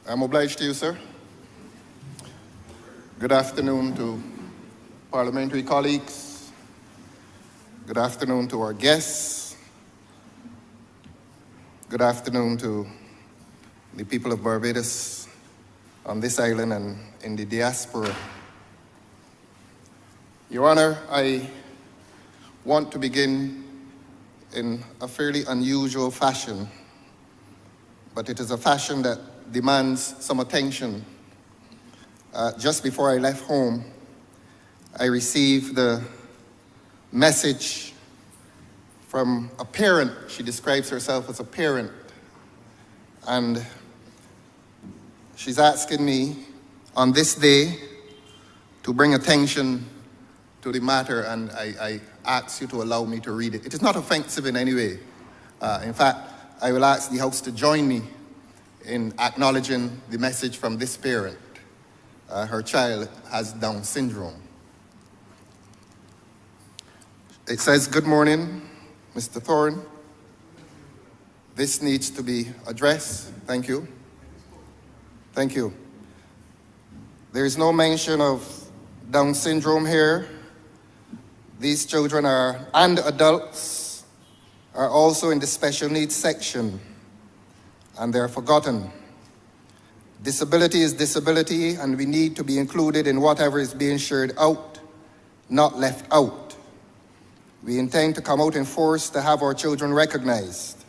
I'm obliged to you, sir. Good afternoon to parliamentary colleagues. Good afternoon to our guests. Good afternoon to the people of Barbados on this island and in the diaspora. Your Honor, I want to begin in a fairly unusual fashion, but it is a fashion that demands some attention. Just before I left home, I received the message from a parent. She describes herself as a parent, and she's asking me on this day to bring attention to the matter, and I ask you to allow me to read it. It is not offensive in any way. In fact, I will ask the House to join me in acknowledging the message from this parent. Her child has Down syndrome. It says, "Good morning, Mr. Thorne. This needs to be addressed." Thank you. Thank you. There is no mention of Down syndrome here. These children and adults are also in the special needs section, and they're forgotten. Disability is disability, and we need to be included in whatever is being shared out, not left out. We intend to come out in force to have our children recognized.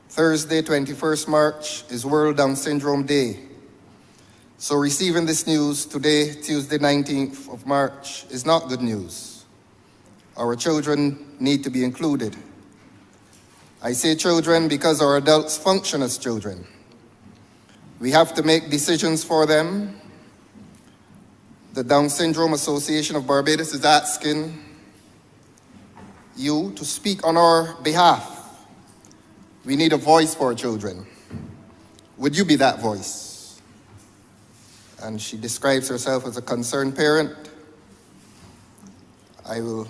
Thursday, 21st March, is World Down Syndrome Day. So receiving this news today, Tuesday, 19th of March, is not good news. Our children need to be included. I say children because our adults function as children. We have to make decisions for them. The Down Syndrome Association of Barbados is asking you to speak on our behalf. We need a voice for our children. Would you be that voice? And she describes herself as a concerned parent. I will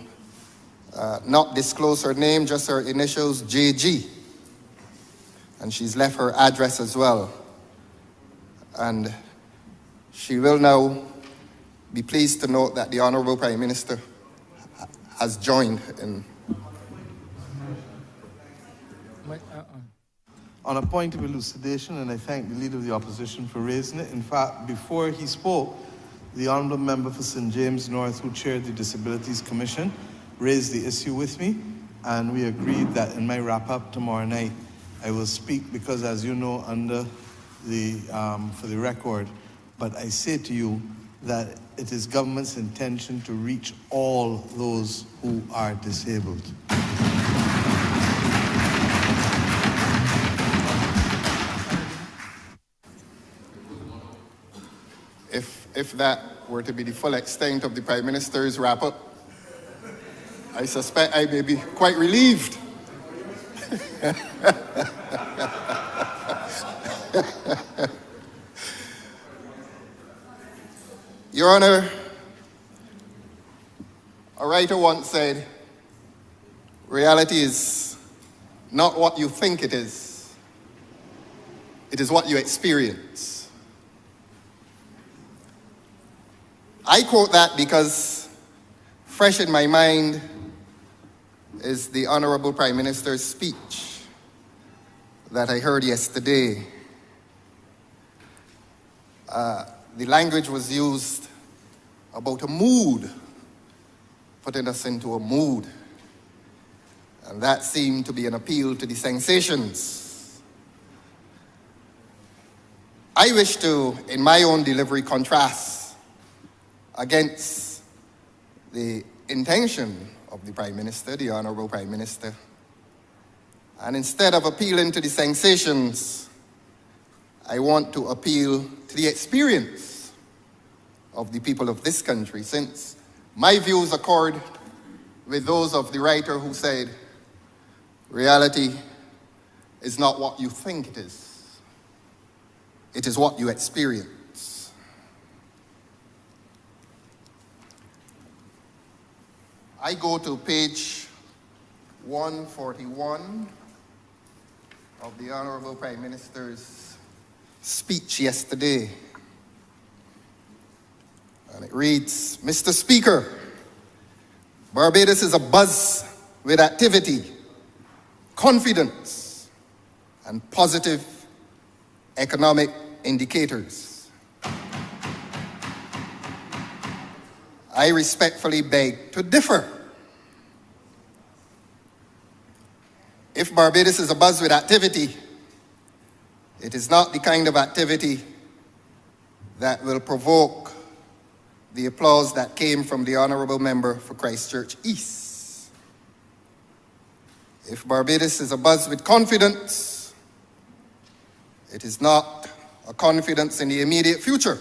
not disclose her name, just her initials, JG. And she's left her address as well. And she will now be pleased to note that the Honorable Prime Minister has joined in. On a point of elucidation, and I thank the Leader of the Opposition for raising it. In fact, before he spoke, the Honourable Member for St. James North, who chaired the Disabilities Commission, raised the issue with me, and we agreed that in my wrap-up tomorrow night, I will speak because, as you know, under the, for the record, but I say to you that it is government's intention to reach all those who are disabled. If that were to be the full extent of the Prime Minister's wrap-up, I suspect I may be quite relieved. Your Honor, a writer once said, reality is not what you think it is what you experience. I quote that because fresh in my mind is the Honorable Prime Minister's speech that I heard yesterday. The language was used about a mood, putting us into a mood. And that seemed to be an appeal to the sensations. I wish to, in my own delivery, contrast against the intention of the Prime Minister, the Honorable Prime Minister. And instead of appealing to the sensations, I want to appeal to the experience of the people of this country, since my views accord with those of the writer who said, reality is not what you think it is what you experience. I go to page 141 of the Honorable Prime Minister's speech yesterday. And it reads, Mr. Speaker, Barbados is abuzz with activity, confidence, and positive economic indicators. I respectfully beg to differ. If Barbados is abuzz with activity, it is not the kind of activity that will provoke the applause that came from the Honourable Member for Christchurch East. If Barbados is abuzz with confidence, it is not a confidence in the immediate future.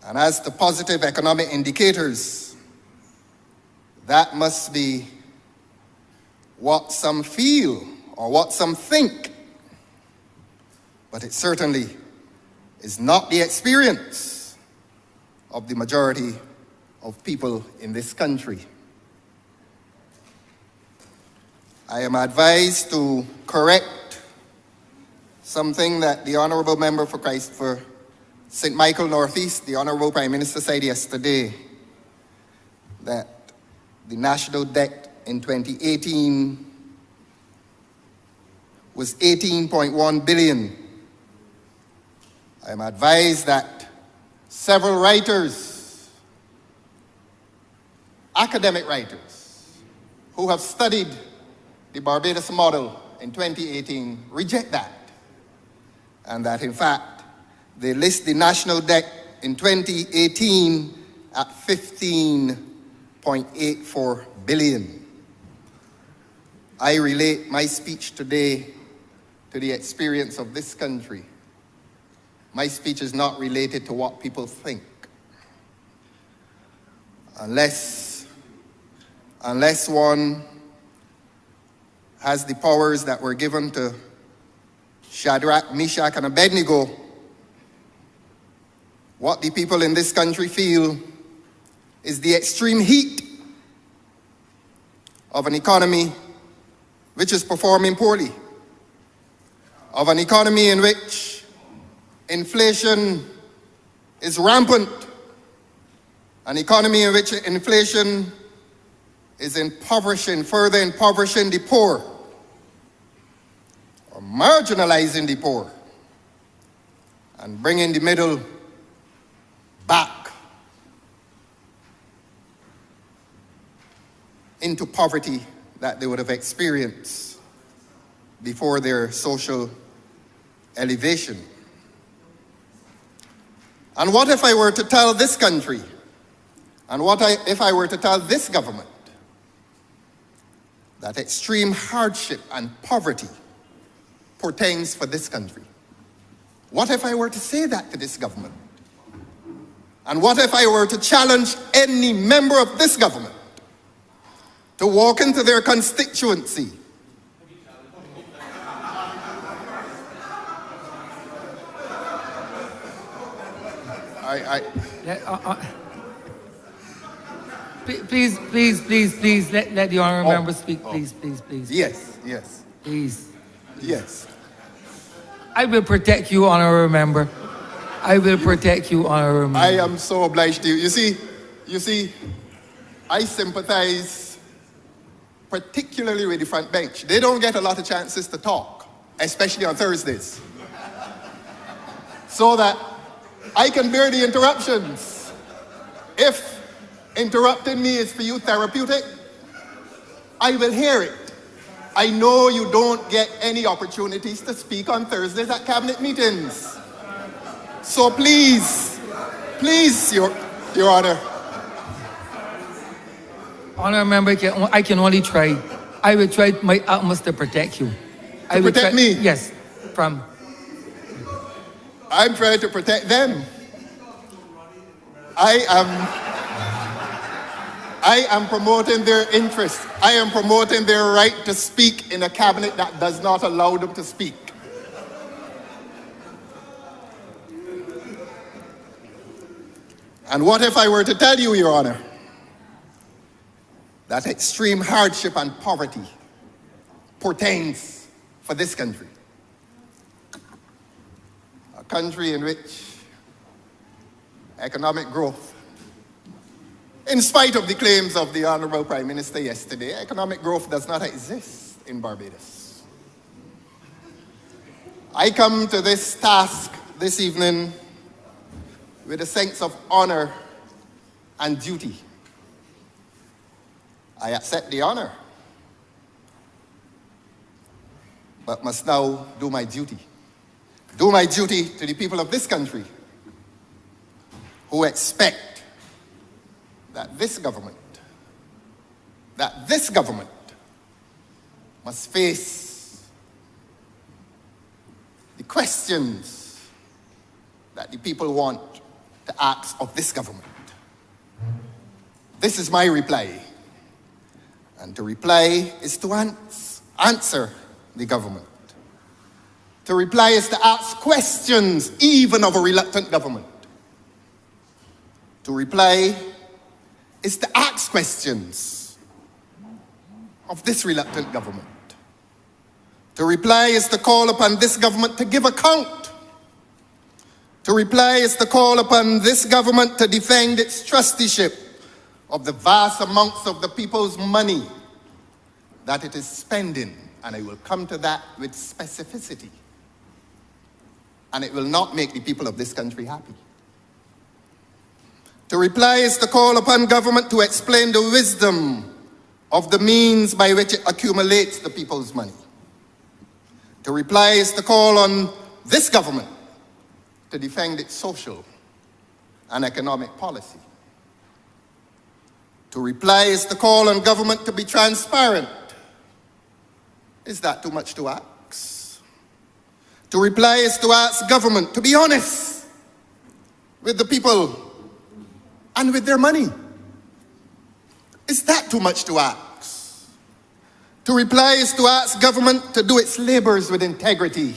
And as to positive economic indicators, that must be what some feel or what some think, but it certainly is not the experience of the majority of people in this country. I am advised to correct something that the Honourable Member for St. Michael Northeast, the Honourable Prime Minister, said yesterday, that the national debt in 2018 was 18.1 billion. I am advised that several writers, academic writers, who have studied the Barbados model in 2018 reject that. And that in fact, they list the national debt in 2018 at 15.84 billion. I relate my speech today to the experience of this country. My speech is not related to what people think. Unless one has the powers that were given to Shadrach, Meshach, and Abednego, what the people in this country feel is the extreme heat of an economy which is performing poorly, of an economy in which inflation is rampant, an economy in which inflation is further impoverishing the poor, or marginalizing the poor, and bringing the middle back into poverty that they would have experienced before their social elevation. And what if I were to tell this country, and if I were to tell this government, that extreme hardship and poverty portends for this country? What if I were to say that to this government? And what if I were to challenge any member of this government to walk into their constituency Please, let the honourable member speak, please. Yes. Please. Yes. I will protect you, honourable member. I will protect you, honourable member. I am so obliged to you. You see, I sympathize particularly with the front bench. They don't get a lot of chances to talk, especially on Thursdays. So that I can bear the interruptions. If interrupting me is for you therapeutic, I will hear it. I know you don't get any opportunities to speak on Thursdays at cabinet meetings. So please, Your Honor. Honourable member, I can only try. I will try my utmost to protect you. To protect me? Yes, from... I'm trying to protect them. I am promoting their interests. I am promoting their right to speak in a cabinet that does not allow them to speak. And what if I were to tell you, Your Honor, that extreme hardship and poverty portends for this country? country in which economic growth, in spite of the claims of the Honorable Prime Minister yesterday, economic growth does not exist in Barbados. I come to this task this evening with a sense of honor and duty. I accept the honor, but must now do my duty. Do my duty to the people of this country who expect that this government must face the questions that the people want to ask of this government. This is my reply. And to reply is to answer the government. To reply is to ask questions, even of a reluctant government. To reply is to ask questions of this reluctant government. To reply is to call upon this government to give account. To reply is to call upon this government to defend its trusteeship of the vast amounts of the people's money that it is spending. And I will come to that with specificity. And it will not make the people of this country happy. To reply is to call upon government to explain the wisdom of the means by which it accumulates the people's money. To reply is to call on this government to defend its social and economic policy. To reply is to call on government to be transparent. Is that too much to ask? To reply is to ask government to be honest with the people and with their money. Is that too much to ask? To reply is to ask government to do its labors with integrity.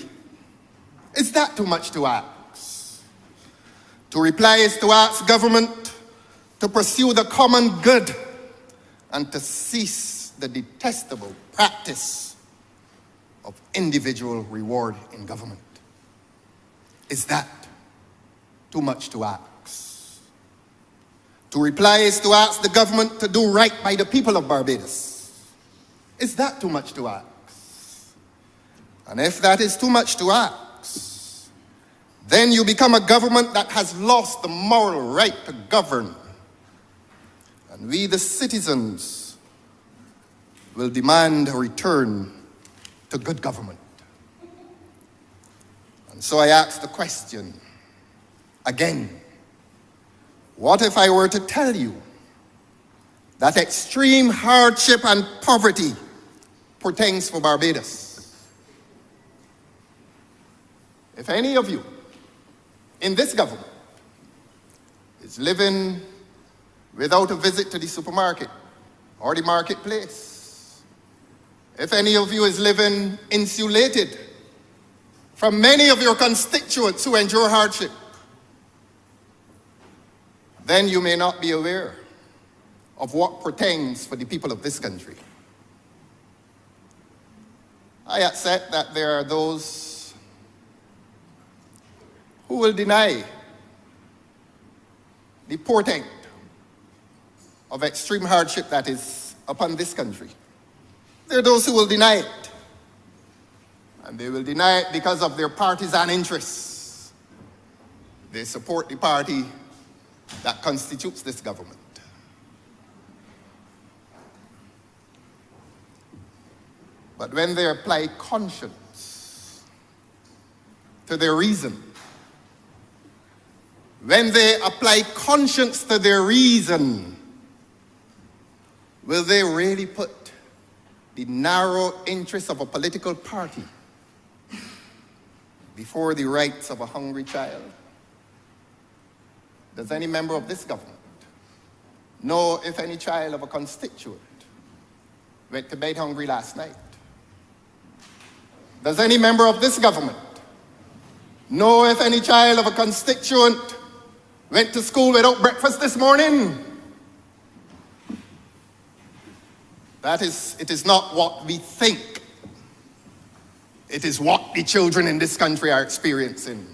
Is that too much to ask? To reply is to ask government to pursue the common good and to cease the detestable practice of individual reward in government. Is that too much to ask? To reply is to ask the government to do right by the people of Barbados. Is that too much to ask? And if that is too much to ask, then you become a government that has lost the moral right to govern. And we, the citizens, will demand a return to good government. And so I ask the question again. What if I were to tell you that extreme hardship and poverty portends for Barbados? If any of you in this government is living without a visit to the supermarket or the marketplace, if any of you is living insulated from many of your constituents who endure hardship, then you may not be aware of what portends for the people of this country. I accept that there are those who will deny the portent of extreme hardship that is upon this country. There are those who will deny it. And they will deny it because of their partisan interests. They support the party that constitutes this government. But when they apply conscience to their reason, when they apply conscience to their reason, will they really put the narrow interests of a political party before the rights of a hungry child? Does any member of this government know if any child of a constituent went to bed hungry last night? Does any member of this government know if any child of a constituent went to school without breakfast this morning? It is not what we think. It is what the children in this country are experiencing.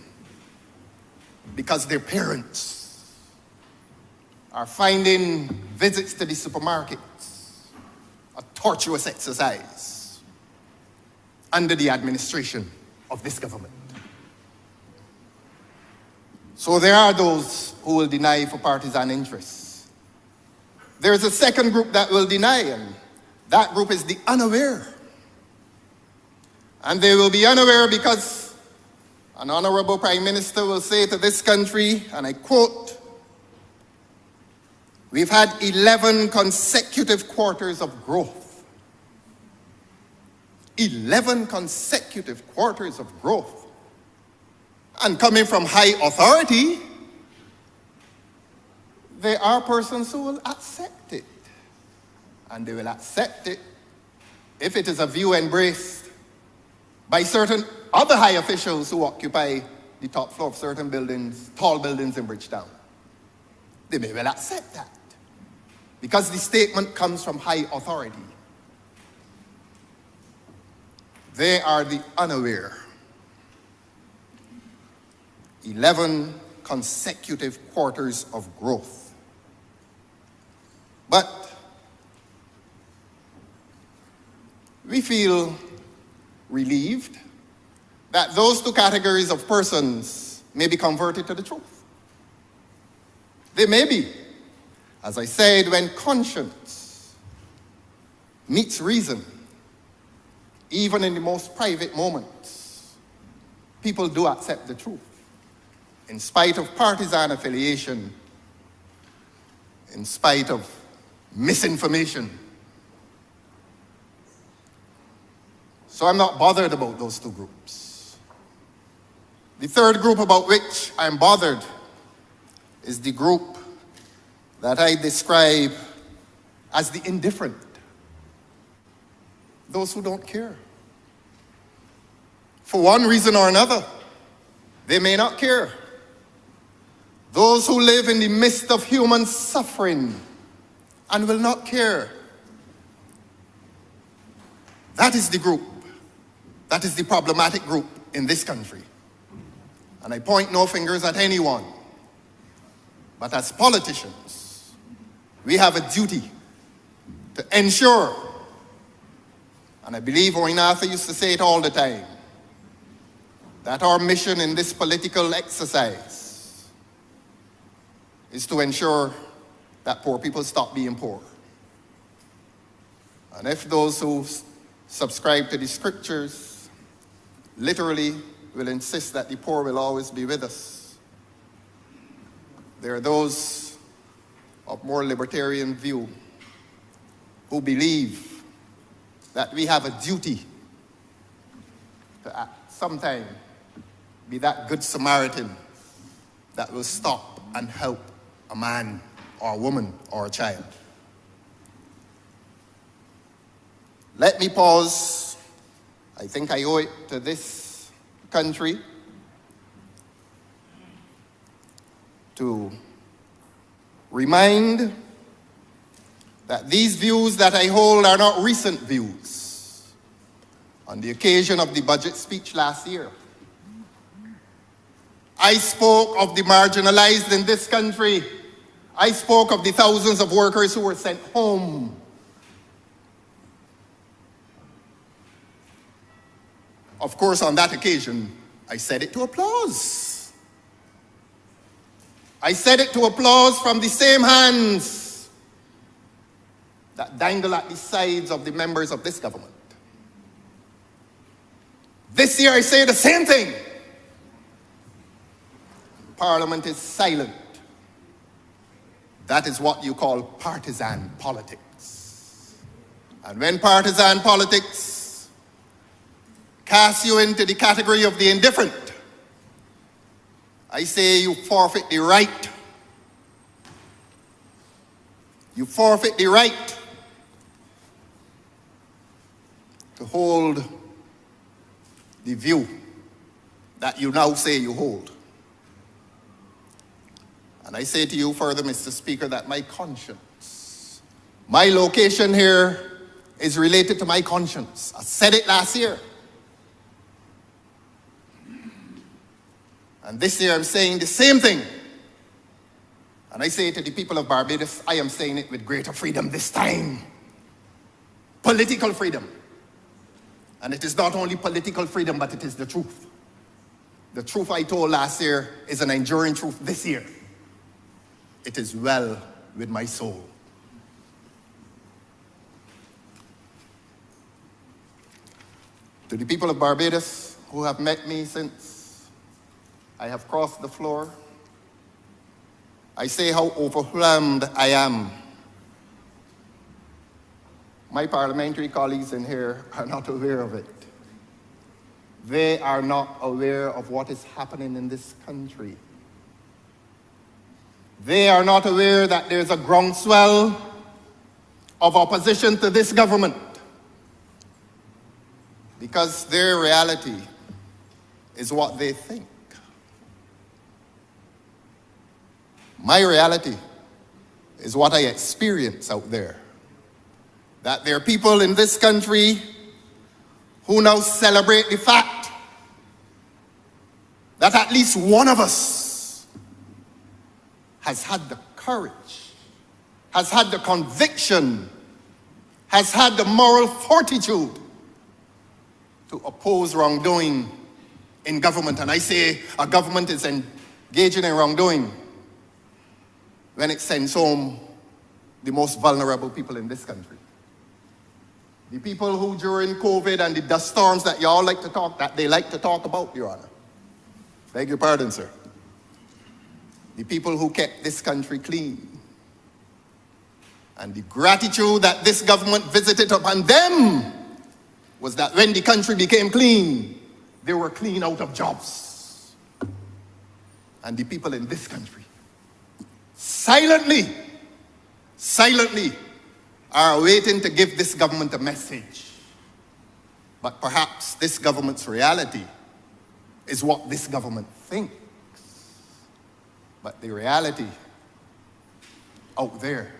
because their parents are finding visits to the supermarkets a tortuous exercise under the administration of this government. So there are those who will deny for partisan interests. There's a second group that will deny, and that group is the unaware. And they will be unaware because an honorable Prime Minister will say to this country, and I quote, "We've had 11 consecutive quarters of growth." 11 consecutive quarters of growth. And coming from high authority, there are persons who will accept it. And they will accept it if it is a view embraced by certain other high officials who occupy the top floor of certain buildings, tall buildings in Bridgetown. They may well accept that because the statement comes from high authority. They are the unaware. 11 consecutive quarters of growth. But we feel relieved that those two categories of persons may be converted to the truth. They may be. As I said, when conscience meets reason, even in the most private moments, people do accept the truth, in spite of partisan affiliation, in spite of misinformation. So I'm not bothered about those two groups. The third group about which I'm bothered is the group that I describe as the indifferent. Those who don't care. For one reason or another, they may not care. Those who live in the midst of human suffering and will not care. That is the group. That is the problematic group in this country. And I point no fingers at anyone. But as politicians, we have a duty to ensure, and I believe Oinatha used to say it all the time, that our mission in this political exercise is to ensure that poor people stop being poor. And if those who subscribe to the scriptures literally will insist that the poor will always be with us, there are those of more libertarian view who believe that we have a duty to at some time be that good Samaritan that will stop and help a man or a woman or a child. Let me pause. I think I owe it to this country to remind that these views that I hold are not recent views. On the occasion of the budget speech last year, I spoke of the marginalized in this country. I spoke of the thousands of workers who were sent home. Of course, on that occasion, I said it to applause. I said it to applause from the same hands that dangle at the sides of the members of this government. This year I say the same thing. Parliament is silent. That is what you call partisan politics. And when partisan politics casts you into the category of the indifferent, I say you forfeit the right. You forfeit the right to hold the view that you now say you hold. And I say to you further, Mr. Speaker, that my conscience, my location here is related to my conscience. I said it last year. And this year I'm saying the same thing. And I say to the people of Barbados, I am saying it with greater freedom this time. Political freedom. And it is not only political freedom, but it is the truth. The truth I told last year is an enduring truth this year. It is well with my soul. To the people of Barbados who have met me since I have crossed the floor, I say how overwhelmed I am. My parliamentary colleagues in here are not aware of it. They are not aware of what is happening in this country. They are not aware that there's a groundswell of opposition to this government, because their reality is what they think. My reality is what I experience out there. That there are people in this country who now celebrate the fact that at least one of us has had the courage, has had the conviction, has had the moral fortitude to oppose wrongdoing in government. And I say a government is engaging in wrongdoing when it sends home the most vulnerable people in this country. The people who during COVID and the dust storms that y'all like to talk, that they like to talk about, Your Honor. Beg your pardon, sir. The people who kept this country clean. And the gratitude that this government visited upon them was that when the country became clean, they were clean out of jobs. And the people in this country silently are waiting to give this government a message. But perhaps this government's reality is what this government thinks. But the reality out there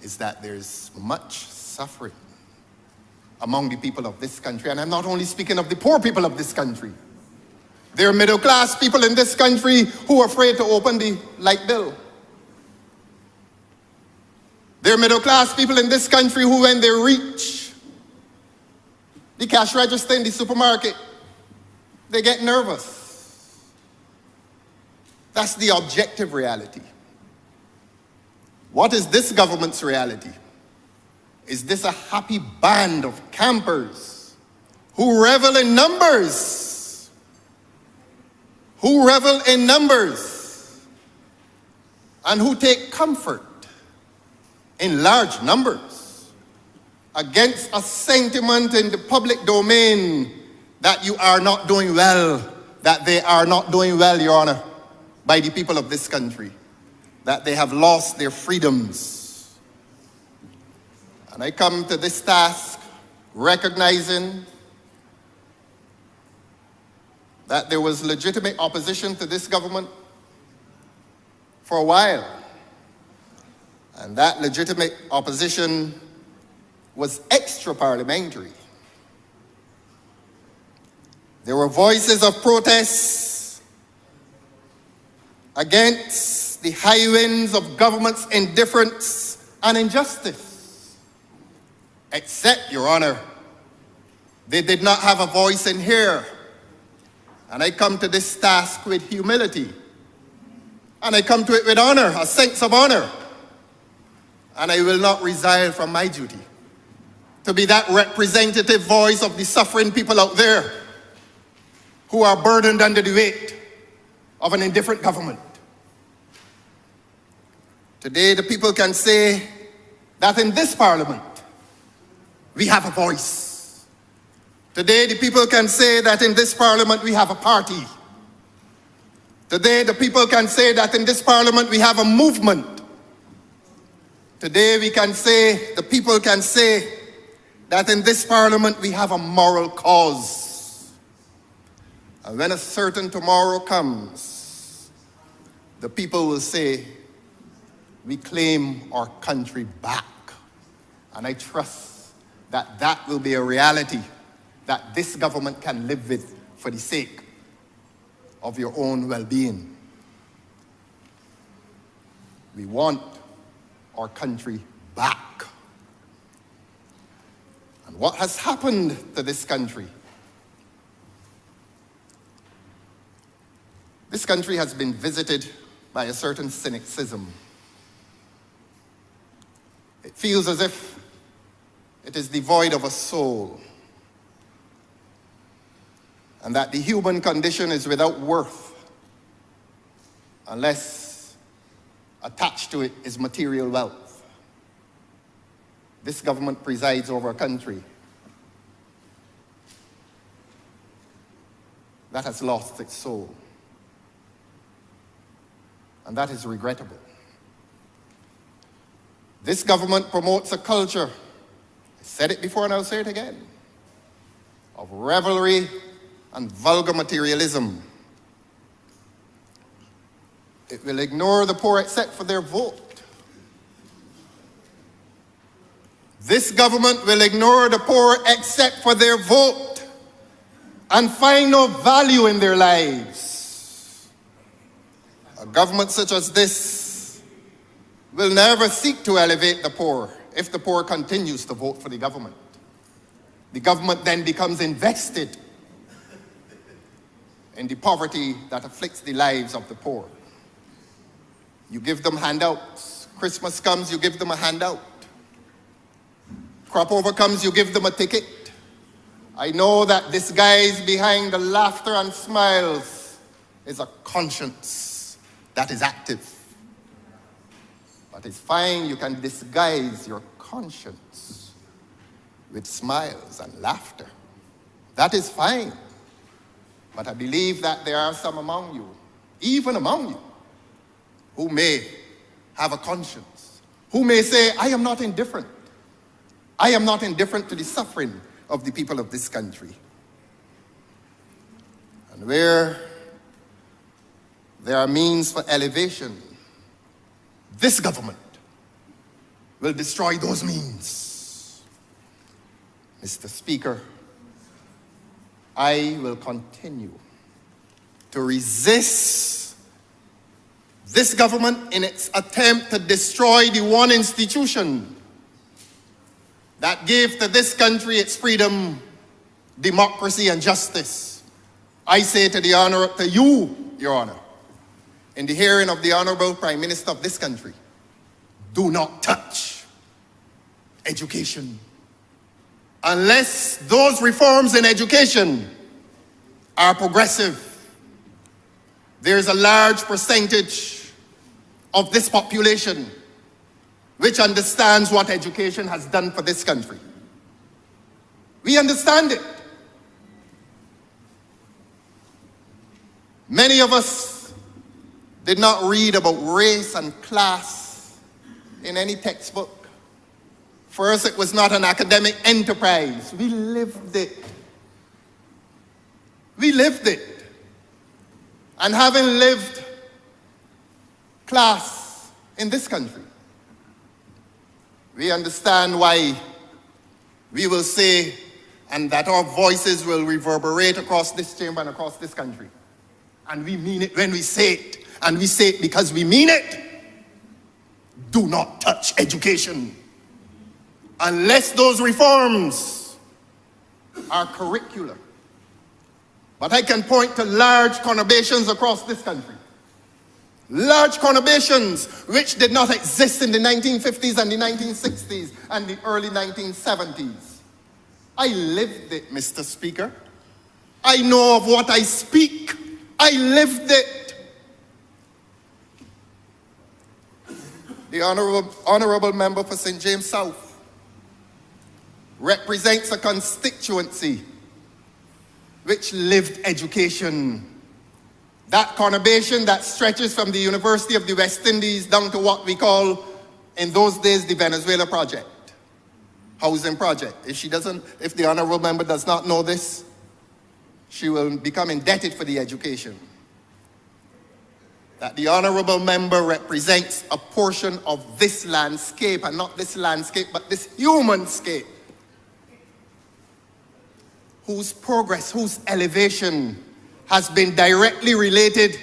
is that there's much suffering among the people of this country. And I'm not only speaking of the poor people of this country. There are middle-class people in this country who are afraid to open the light bill. There are middle-class people in this country who, when they reach the cash register in the supermarket, they get nervous. That's the objective reality. What is this government's reality? Is this a happy band of campers who revel in numbers? Who revel in numbers and who take comfort in large numbers against a sentiment in the public domain that you are not doing well, that they are not doing well, Your Honor, by the people of this country, that they have lost their freedoms. And I come to this task recognizing that there was legitimate opposition to this government for a while. And that legitimate opposition was extra-parliamentary. There were voices of protest against the high winds of government's indifference and injustice. Except, Your Honor, they did not have a voice in here. And I come to this task with humility. And I come to it with honor, a sense of honor. And I will not resile from my duty to be that representative voice of the suffering people out there who are burdened under the weight of an indifferent government. Today, the people can say that in this parliament, we have a voice. Today, the people can say that in this parliament, we have a party. Today, the people can say that in this parliament, we have a movement. Today, the people can say that in this parliament, we have a moral cause. And when a certain tomorrow comes, the people will say, we claim our country back. And I trust that that will be a reality that this government can live with for the sake of your own well-being. We want our country back. And what has happened to this country? This country has been visited by a certain cynicism. It feels as if it is devoid of a soul, and that the human condition is without worth unless attached to it is material wealth. This government presides over a country that has lost its soul, and that is regrettable. This government promotes a culture, I said it before and I'll say it again, of revelry and vulgar materialism. It will ignore the poor except for their vote. This government will ignore the poor except for their vote and find no value in their lives. A government such as this will never seek to elevate the poor if the poor continues to vote for the government. The government then becomes invested in the poverty that afflicts the lives of the poor. You give them handouts. Christmas comes, you give them a handout. Crop over comes, you give them a ticket. I know that disguised behind the laughter and smiles is a conscience that is active. But it's fine, you can disguise your conscience with smiles and laughter. That is fine. But I believe that there are some among you, even among you, who may have a conscience, who may say, I am not indifferent. I am not indifferent to the suffering of the people of this country. And where there are means for elevation, this government will destroy those means. Mr. Speaker, I will continue to resist this government in its attempt to destroy the one institution that gave to this country its freedom, democracy, and justice. I say to you, Your Honor, in the hearing of the Honorable Prime Minister of this country, do not touch education unless those reforms in education are progressive. There's a large percentage of this population which understands what education has done for this country. We understand it. Many of us did not read about race and class in any textbook. For us, it was not an academic enterprise. We lived it. We lived it. And having lived class in this country, we understand why we will say, and that our voices will reverberate across this chamber and across this country. And we mean it when we say it, and we say it because we mean it. Do not touch education unless those reforms are curricular. But I can point to large conurbations across this country. Large conurbations which did not exist in the 1950s and the 1960s and the early 1970s. I lived it, Mr. Speaker. I know of what I speak. I lived it. The honorable member for St. James South represents a constituency which lived education. That conurbation that stretches from the University of the West Indies down to what we call, in those days, the Venezuela Project, housing project. If the honorable member does not know this, she will become indebted for the education. That the honorable member represents a portion of this landscape, and not this landscape, but this human scape, whose progress, whose elevation has been directly related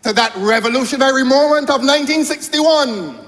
to that revolutionary moment of 1961.